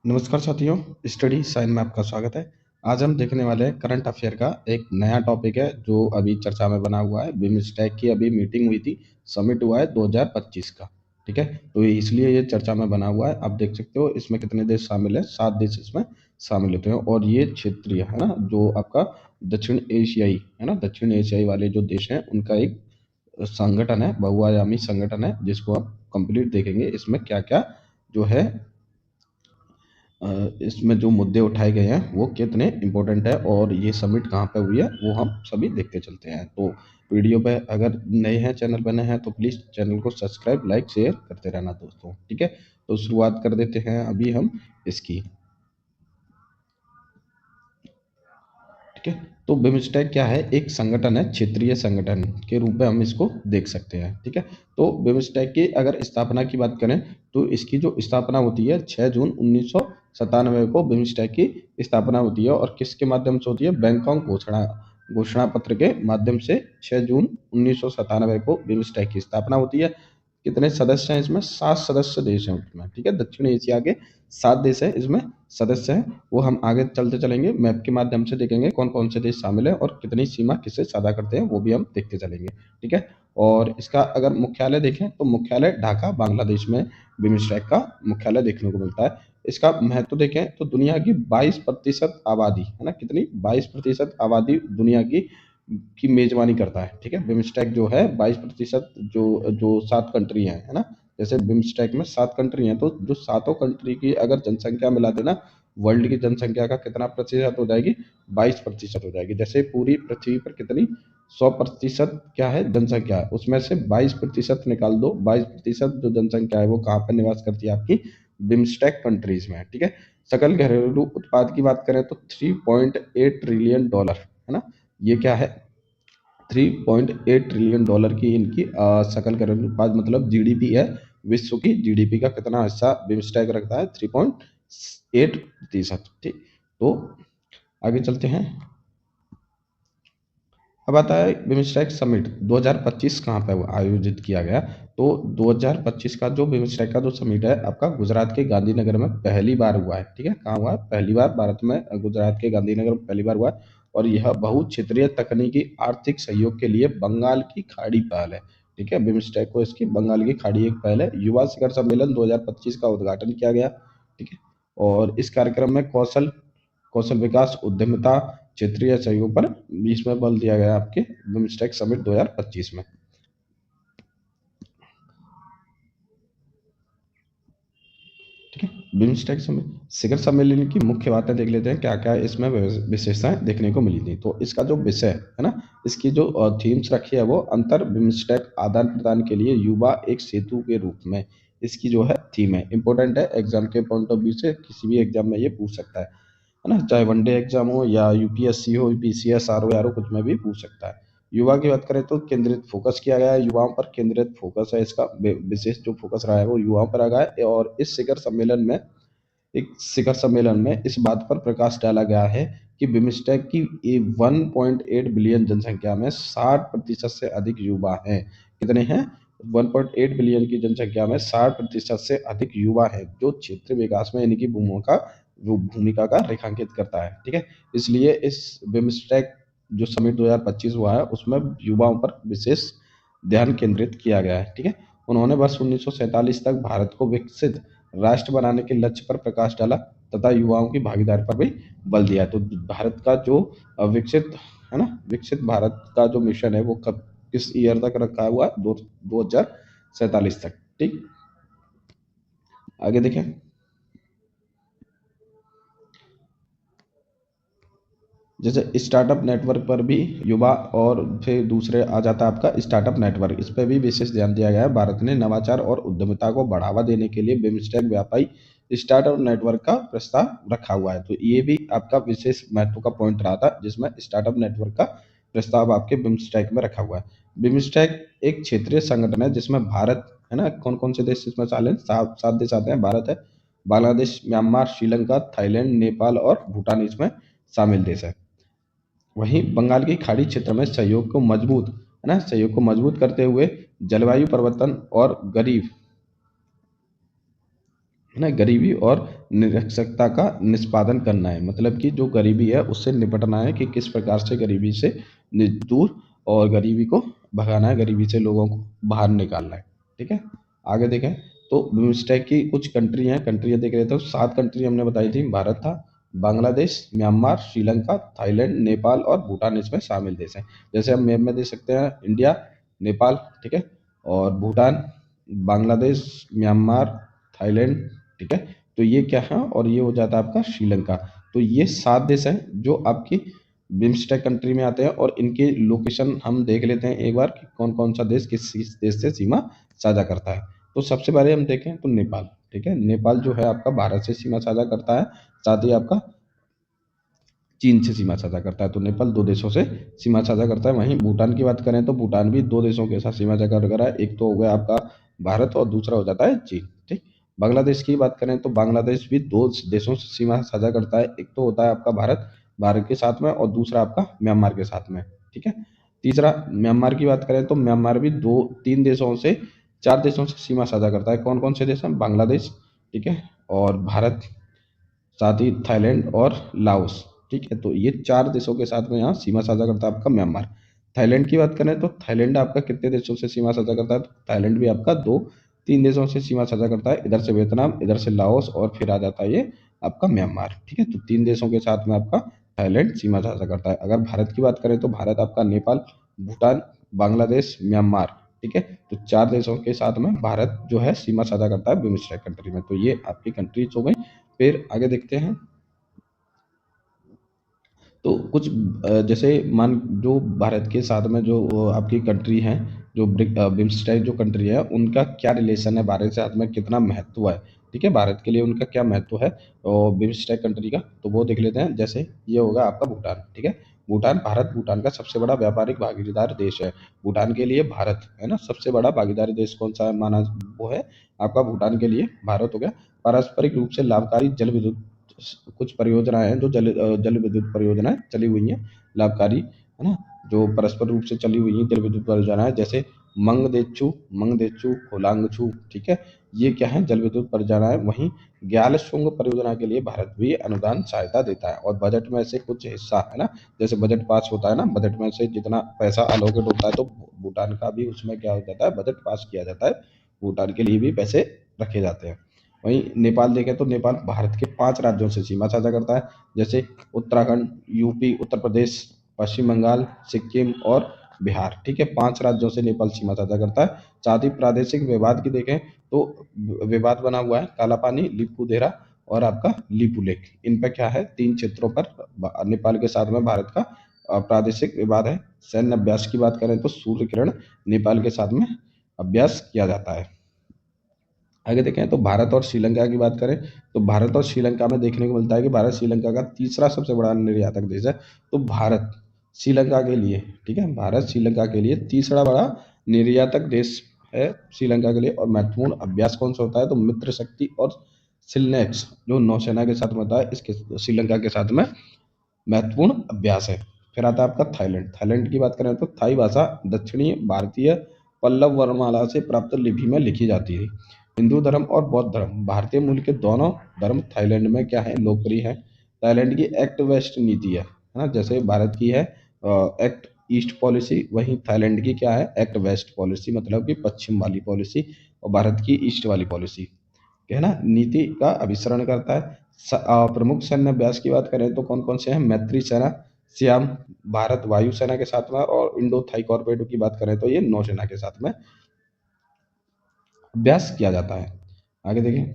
नमस्कार साथियों, study sign में आपका स्वागत है। आज हम देखने वाले हैं करंट अफेयर का एक नया टॉपिक है जो अभी चर्चा में बना हुआ है। बिमस्टेक की अभी मीटिंग हुई थी, समिट हुआ है 2025 का। ठीक है, तो इसलिए ये चर्चा में बना हुआ है। आप देख सकते हो इसमें कितने देश शामिल है, 7 देश इसमें शामिल होते हैं और ये क्षेत्रीय है ना, जो आपका दक्षिण एशियाई है ना, दक्षिण एशियाई वाले जो देश हैं उनका एक संगठन है, बहुआयामी संगठन है, जिसको आप कंप्लीट देखेंगे इसमें क्या क्या जो है इसमें जो मुद्दे उठाए गए हैं वो कितने इम्पोर्टेंट है और ये समिट कहाँ पे हुई है वो हम सभी देखते चलते हैं। तो वीडियो पे अगर नए हैं, चैनल पे नए हैं, तो प्लीज़ चैनल को सब्सक्राइब, लाइक, शेयर करते रहना दोस्तों। ठीक है, तो शुरुआत कर देते हैं अभी हम इसकी। ठीक है, तो बिमस्टेक क्या है? एक संगठन है, क्षेत्रीय संगठन के रूप में हम इसको देख सकते हैं। ठीक है, तो बिमस्टेक की अगर स्थापना की बात करें तो इसकी जो स्थापना होती है 6 जून 1997 को बिमस्टेक की स्थापना होती है। और किसके माध्यम से होती है? बैंकॉक घोषणा पत्र के माध्यम से 6 जून 1997 को बिमस्टेक की स्थापना होती है। कितने सदस्य हैं इसमें? 7 सदस्य देश हैं उसमें। ठीक है, दक्षिण एशिया के 7 देश हैं इसमें सदस्य हैं। वो हम आगे चलते चलेंगे, मैप के माध्यम से देखेंगे कौन कौन से देश शामिल है और कितनी सीमा किससे साझा करते हैं, वो भी हम देखते चलेंगे। ठीक है, और इसका अगर मुख्यालय देखें तो मुख्यालय ढाका बांग्लादेश में बिमस्टेक का मुख्यालय देखने को मिलता है। इसका महत्व देखें तो दुनिया की 22% आबादी है ना, कितनी? 22% आबादी दुनिया की मेजबानी करता है। ठीक है, बिमस्टेक जो है 22% जो जो 7 कंट्री हैं है ना, जैसे बिमस्टेक में 7 कंट्री हैं, तो जो सातों कंट्री की अगर जनसंख्या मिला देना, वर्ल्ड की जनसंख्या का कितना प्रतिशत हो जाएगी? 22% हो जाएगी। जैसे पूरी पृथ्वी पर कितनी 100% क्या है जनसंख्या है, उसमें से 22% निकाल दो। 22% जो जनसंख्या है वो कहाँ पर निवास करती है? आपकी बिमस्टेक कंट्रीज में। ठीक है, सकल घरेलू उत्पाद की बात करें तो $3.8 ट्रिलियन है ना, ये क्या है? $3.8 ट्रिलियन की इनकी सकल घरेलू उत्पाद मतलब जीडीपी है। विश्व की जीडीपी का कितना हिस्सा बिमस्टेक रखता है? 3.8%। ठीक, तो आगे चलते हैं। अब आता है बिमस्टेक समिट 2025 कहाँ पे आयोजित किया गया। तो 2025 का जो बिमस्टेक का जो समिट है आपका गुजरात के गांधीनगर में पहली बार हुआ है। ठीक है, कहाँ हुआ है? पहली बार भारत में गुजरात के गांधीनगर में पहली बार हुआ है। और यह बहु क्षेत्रीय तकनीकी आर्थिक सहयोग के लिए बंगाल की खाड़ी पहल है। ठीक है, बिमस्टेक को इसकी बंगाल की खाड़ी एक पहल है। युवा शिखर सम्मेलन 2025 का उद्घाटन किया गया। ठीक है, और इस कार्यक्रम में कौशल कौशल विकास, उद्यमिता, क्षेत्रीय सहयोग पर इसमें बल दिया गया आपके बिमस्टेक समिट 2025 में। ठीक है, बिमस्टेक समिट शिखर सम्मेलन की मुख्य बातें देख लेते हैं, क्या क्या इसमें विशेषताएं देखने को मिली थी। तो इसका जो विषय है ना, इसकी जो थीम्स रखी है वो अंतर बिमस्टेक आदान प्रदान के लिए युवा एक सेतु के रूप में, इसकी जो है थीम है। इंपॉर्टेंट है, एग्जाम के पॉइंट ऑफ व्यू से किसी भी एग्जाम में ये पूछ सकता है ना, चाहे वनडे एग्जाम हो या यूपीएससी हो, पीसीएस, आर ओ कुछ में भी पूछ सकता है। युवा की बात करें तो केंद्रित फोकस किया गया है, युवाओं पर केंद्रित फोकस है इसका। विशेष जो फोकस रहा है वो युवाओं पर आ गया है। और इस शिखर सम्मेलन में इस बात पर प्रकाश डाला गया है कि बिमस्टेक की 1.8 बिलियन जनसंख्या में 60% से अधिक युवा हैं। कितने हैं? 1.8 बिलियन की जनसंख्या में 60% से अधिक युवा हैं, जो क्षेत्र विकास में इनकी भूमिका का रेखांकित करता है। ठीक है, इसलिए इस बिमस्टेक जो समिट 2025 हुआ है उसमें युवाओं पर विशेष ध्यान केंद्रित किया गया है। ठीक है, उन्होंने वर्ष 1947 तक भारत को विकसित राष्ट्र बनाने के लक्ष्य पर प्रकाश डाला तथा युवाओं की भागीदारी पर भी बल दिया। तो भारत का जो विकसित है ना, विकसित भारत का जो मिशन है वो कब किस ईयर तक रखा हुआ है? 2047 तक। ठीक, आगे देखें। जैसे स्टार्टअप नेटवर्क पर भी युवा, और फिर दूसरे आ जाता है आपका स्टार्टअप नेटवर्क, इस पर भी विशेष ध्यान दिया गया है। भारत ने नवाचार और उद्यमिता को बढ़ावा देने के लिए बिमस्टेक व्यापारी स्टार्टअप नेटवर्क का प्रस्ताव रखा हुआ है। तो ये भी आपका विशेष महत्व का पॉइंट रहा था, जिसमें स्टार्टअप नेटवर्क का प्रस्ताव आपके बिमस्टेक में रखा हुआ है। बिमस्टेक एक क्षेत्रीय संगठन है जिसमें भारत है ना, कौन कौन से देश इसमें शामिल हैं? 7 देश आते हैं। भारत है, बांग्लादेश, म्यांमार, श्रीलंका, थाईलैंड, नेपाल और भूटान इसमें शामिल देश है। वहीं बंगाल की खाड़ी क्षेत्र में सहयोग को मजबूत करते हुए जलवायु परिवर्तन और गरीब है ना, गरीबी और निरक्षरता का निष्पादन करना है, मतलब कि जो गरीबी है उससे निपटना है कि किस प्रकार से गरीबी से दूर और गरीबी को भगाना है, गरीबी से लोगों को बाहर निकालना है। ठीक है, आगे देखें तो बिम्स्टेक की कुछ कंट्री हैं, कंट्रियाँ देख रहे थे, 7 कंट्री हमने बताई थी। भारत था, बांग्लादेश, म्यांमार, श्रीलंका, थाईलैंड, नेपाल और भूटान इसमें शामिल देश हैं। जैसे हम मैप में देख सकते हैं, इंडिया, नेपाल, ठीक है, और भूटान, बांग्लादेश, म्यांमार, थाईलैंड, ठीक है, तो ये क्या है, और ये हो जाता है आपका श्रीलंका। तो ये 7 देश हैं जो आपकी बिम्स्टेक कंट्री में आते हैं, और इनके लोकेशन हम देख लेते हैं एक बार कि कौन कौन सा देश किस देश से सीमा साझा करता है। तो सबसे पहले हम देखें तो नेपाल, ठीक है, नेपाल जो है आपका भारत से सीमा साझा करता है, साथ ही आपका चीन से सीमा साझा करता है। तो नेपाल 2 देशों से सीमा साझा करता है। वहीं भूटान की बात करें तो भूटान भी 2 देशों के साथ सीमा साझा कर रहा है, एक तो हो गया आपका भारत और दूसरा हो जाता है चीन। ठीक, बांग्लादेश की बात करें तो बांग्लादेश भी 2 देशों से सीमा साझा करता है, एक तो होता है आपका भारत, भारत के साथ में, और दूसरा आपका म्यांमार के साथ में। ठीक है, तीसरा म्यांमार की बात करें तो म्यांमार भी 2-3 देशों से 4 देशों से सीमा साझा करता है। कौन कौन से देश हैं? बांग्लादेश, ठीक है, और भारत, साथ ही थाईलैंड और लाओस। ठीक है, तो ये 4 देशों के साथ में यहाँ सीमा साझा करता है आपका म्यांमार। थाईलैंड की बात करें तो थाईलैंड आपका कितने देशों से सीमा साझा करता है? तो थाईलैंड भी आपका 2-3 देशों से सीमा साझा करता है, इधर से वियतनाम, इधर से लाओस, और फिर आ जाता है ये आपका म्यांमार। ठीक है, तो 3 देशों के साथ में आपका थाईलैंड सीमा साझा करता है। अगर भारत की बात करें तो भारत आपका नेपाल, भूटान, बांग्लादेश, म्यांमार, ठीक है, तो 4 देशों के साथ में भारत जो है सीमा साझा करता है बिम्स्टेक कंट्री में। तो ये आपकी कंट्रीज हो गई। फिर आगे देखते हैं, तो कुछ जैसे मान जो भारत के साथ में जो आपकी कंट्री हैं, जो बिम्स्टेक जो कंट्री है, उनका क्या रिलेशन है, भारत के साथ में कितना महत्व है, ठीक है, भारत के लिए उनका क्या महत्व है और बिम्स्टेक कंट्री का, तो वो देख लेते हैं। जैसे ये होगा आपका भूटान, ठीक है, भूटान, भारत भूटान का सबसे बड़ा व्यापारिक भागीदार देश है। भूटान के लिए भारत है ना, सबसे बड़ा भागीदारी देश कौन सा है माना, वो है आपका भूटान के लिए भारत हो गया। पारस्परिक रूप से लाभकारी जल विद्युत कुछ परियोजनाएं हैं, जो जल विद्युत परियोजनाएं चली हुई हैं, लाभकारी, है ना, जो परस्पर रूप से चली हुई हैं जल विद्युत परियोजनाएं, जैसे मंगदेचू, होलांगछू, ठीक है, ये क्या है, जल विद्युत परियोजनाएं। वहीं ग्यालसूंग परियोजना के लिए भारत भी अनुदान सहायता देता है, और बजट में से कुछ हिस्सा, है ना, जैसे बजट पास होता है ना, बजट में से जितना पैसा अलोकेट होता है तो भूटान का भी उसमें क्या हो जाता है, बजट पास किया जाता है, भूटान के लिए भी पैसे रखे जाते हैं। वहीं नेपाल देखें तो नेपाल भारत के 5 राज्यों से सीमा साझा करता है, जैसे उत्तराखंड, यूपी, उत्तर प्रदेश, पश्चिम बंगाल, सिक्किम और बिहार। ठीक है, 5 राज्यों से नेपाल सीमा साझा करता है। साथ ही प्रादेशिक विवाद की देखें तो विवाद बना हुआ है काला पानी, लिपुदेरा और आपका लिपू लेक। इन पर क्या है, 3 क्षेत्रों पर नेपाल के साथ में भारत का प्रादेशिक विवाद है। सैन्य अभ्यास की बात करें तो सूर्य किरण नेपाल के साथ में अभ्यास किया जाता है। आगे देखें तो भारत और श्रीलंका की बात करें तो भारत और श्रीलंका में देखने को मिलता है कि भारत श्रीलंका का तीसरा सबसे बड़ा निर्यातक देश है। तो भारत श्रीलंका के लिए, ठीक है, भारत श्रीलंका के लिए तीसरा बड़ा निर्यातक देश है श्रीलंका के लिए। और महत्वपूर्ण अभ्यास कौन सा होता है, तो मित्र शक्ति और सिलनेक्स जो नौसेना के साथ में होता है, इसके श्रीलंका के साथ में महत्वपूर्ण अभ्यास है। फिर आता है आपका थाईलैंड। थाईलैंड की बात करें तो थाई भाषा दक्षिणी भारतीय पल्लव वर्णमाला से प्राप्त लिपि में लिखी जाती है। हिंदू धर्म और बौद्ध धर्म, भारतीय मूल के दोनों धर्म थाईलैंड में क्या है, लोकप्रिय है। थाईलैंड की एक्ट वेस्ट नीति है ना, जैसे भारत की है एक्ट ईस्ट पॉलिसी, वहीं थाईलैंड की क्या है, एक्ट वेस्ट पॉलिसी, मतलब कि पश्चिम वाली पॉलिसी, और भारत की ईस्ट वाली पॉलिसी, है ना, नीति का अभिसरण करता है। प्रमुख सैन्य अभ्यास की बात करें तो कौन कौन से हैं, मैत्री सेना, सियाम, भारत वायुसेना के साथ में, और इंडो थाई कॉर्पोरेट की बात करें तो ये नौसेना के साथ में अभ्यास किया जाता है। आगे देखें,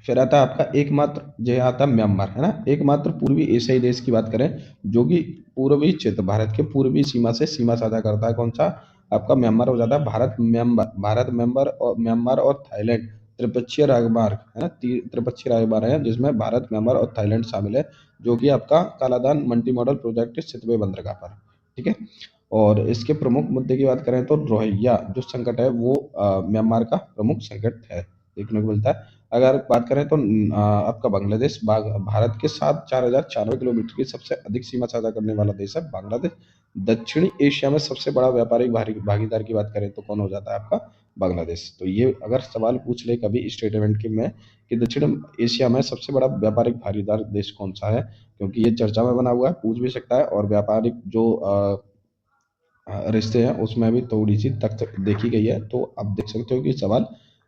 फिर आता है आपका एकमात्र, जो आता है म्यांमार, है ना, एकमात्र पूर्वी एशियाई देश की बात करें जो कि पूर्वी क्षेत्र, भारत के पूर्वी सीमा से सीमा साझा करता है, कौन सा, आपका म्यांमार हो जाता है। भारत म्यांमार और थाईलैंड त्रिपक्षीय राजमार्ग, है ना, त्रिपक्षीय राजमार्ग है, जिसमें भारत, म्यांमार और थाईलैंड शामिल है, जो कि आपका Kaladan multi modal project Sittwe बंदरगाह पर। ठीक है, और इसके प्रमुख मुद्दे की बात करें तो रोहिंग्या जो संकट है वो म्यांमार का प्रमुख संकट है, देखने को मिलता है। अगर बात करें तो आपका बांग्लादेश, भारत के साथ 4096 किलोमीटर की सबसे अधिक सीमा साझा करने वाला देश है बांग्लादेश। दक्षिणी एशिया में सबसे बड़ा व्यापारिक भागीदार की बात करें तो कौन हो जाता है आपका? बांग्लादेश। तो ये अगर सवाल पूछ ले कभी स्टेटमेंट के में कि दक्षिण एशिया में सबसे बड़ा व्यापारिक भागीदार देश कौन सा है, क्योंकि ये चर्चा में बना हुआ है, पूछ भी सकता है, और व्यापारिक जो रिश्ते हैं उसमें भी थोड़ी सी तक देखी गई है, तो आप देख सकते हो कि सवाल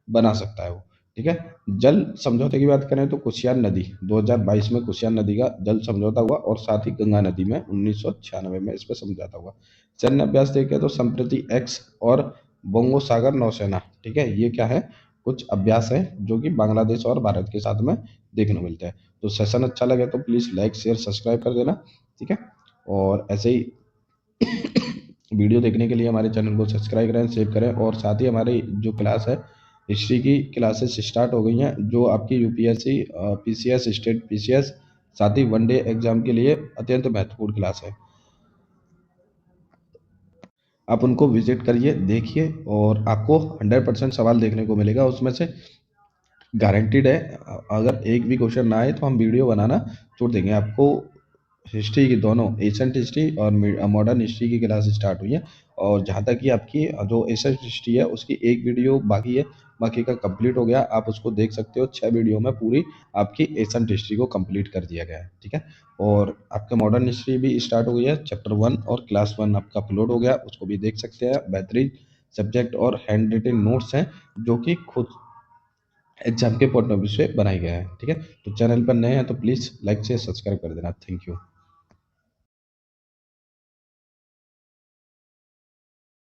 बना सकता है वो। ठीक है। जल समझौते की बात करें तो कुशियार नदी 2022 में कुशियार नदी का जल समझौता हुआ, और साथ ही गंगा नदी में 1996 में इस पर समझौता हुआ। सैन्य अभ्यास देखें तो संप्रति एक्स और बोंगो सागर नौसेना, ठीक है, ये क्या है, कुछ अभ्यास है जो कि बांग्लादेश और भारत के साथ में देखने को मिलते हैं। तो सेशन अच्छा लगे तो प्लीज़ लाइक शेयर सब्सक्राइब कर देना। ठीक है। और ऐसे ही वीडियो देखने के लिए हमारे चैनल को सब्सक्राइब करें, सेव करें, और साथ ही हमारी जो क्लास है, हिस्ट्री की क्लासेस स्टार्ट हो गई हैं, जो आपकी यूपीएससी पीसीएस स्टेट पीसीएस साथ ही वनडे एग्जाम के लिए अत्यंत महत्वपूर्ण क्लास है। आप उनको विजिट करिए, देखिए, और आपको 100% सवाल देखने को मिलेगा उसमें से, गारंटीड है। अगर एक भी क्वेश्चन ना आए तो हम वीडियो बनाना छोड़ देंगे आपको। हिस्ट्री की दोनों एशियंट हिस्ट्री और मॉडर्न हिस्ट्री की क्लास स्टार्ट हुई है, और जहाँ तक कि आपकी जो एशियंट हिस्ट्री है उसकी एक वीडियो बाकी है, बाकी का कंप्लीट हो गया, आप उसको देख सकते हो। 6 वीडियो में पूरी आपकी एशियंट हिस्ट्री को कंप्लीट कर दिया गया है। ठीक है। और आपका मॉडर्न हिस्ट्री भी स्टार्ट हो गई है, चैप्टर 1 और क्लास 1 आपका अपलोड हो गया, उसको भी देख सकते हैं। बेहतरीन सब्जेक्ट और हैंड रिटन नोट्स हैं जो कि खुद एग्जाम के पॉइंट ऑफ व्यू से बनाए गए हैं। ठीक है। तो चैनल पर नए हैं तो प्लीज़ लाइक से सब्सक्राइब कर देना। Thank you.